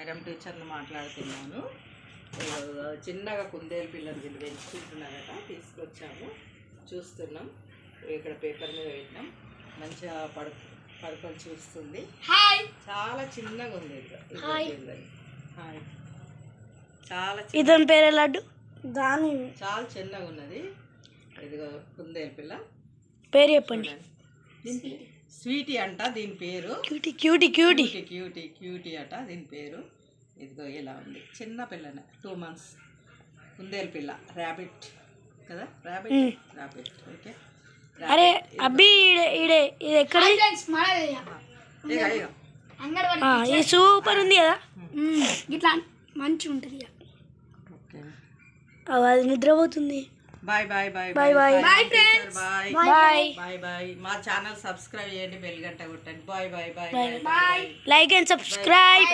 ఐరమ్ టీచర్ని మాట్లాడుతున్నాను. చిన్నగా కుందేలు పిల్లలు వీళ్ళు పెంచుకుంటున్నారట, తీసుకొచ్చాము, చూస్తున్నాం. ఇక్కడ పేపర్ మీద పెట్టినాం, మంచిగా పడుకొని చూస్తుంది. చాలా చిన్నగా ఉంది. చాలా ఇతని పేరు లడ్డు దాని చాలా చిన్నగా ఉన్నది. ఇదిగో కుందేలు పిల్ల పేరు చెప్పండి. స్వీటీ అంట దీని పేరు. Cutie cutie cutie cutie cutie అట దీని పేరు. ఇదిగో ఇలా ఉంది, చిన్న పిల్లనే, 2 months కుందేలు పిల్ల. ర్యాబిట్ కదా, ర్యాబిట్. ఓకే. అరే అబ్బి ఇది ఎక్కడ ఇది సూపర్ ఉంది కదా, ఇట్లా మంచిగా ఉంటుంది. అది నిద్రపోతుంది. Bye bye bye bye bye bye friends. Bye bye bye. మా ఛానల్ సబ్స్క్రైబ్ చేయండి, బెల్ గంట కొట్టండి. Bye bye bye bye. Like and subscribe.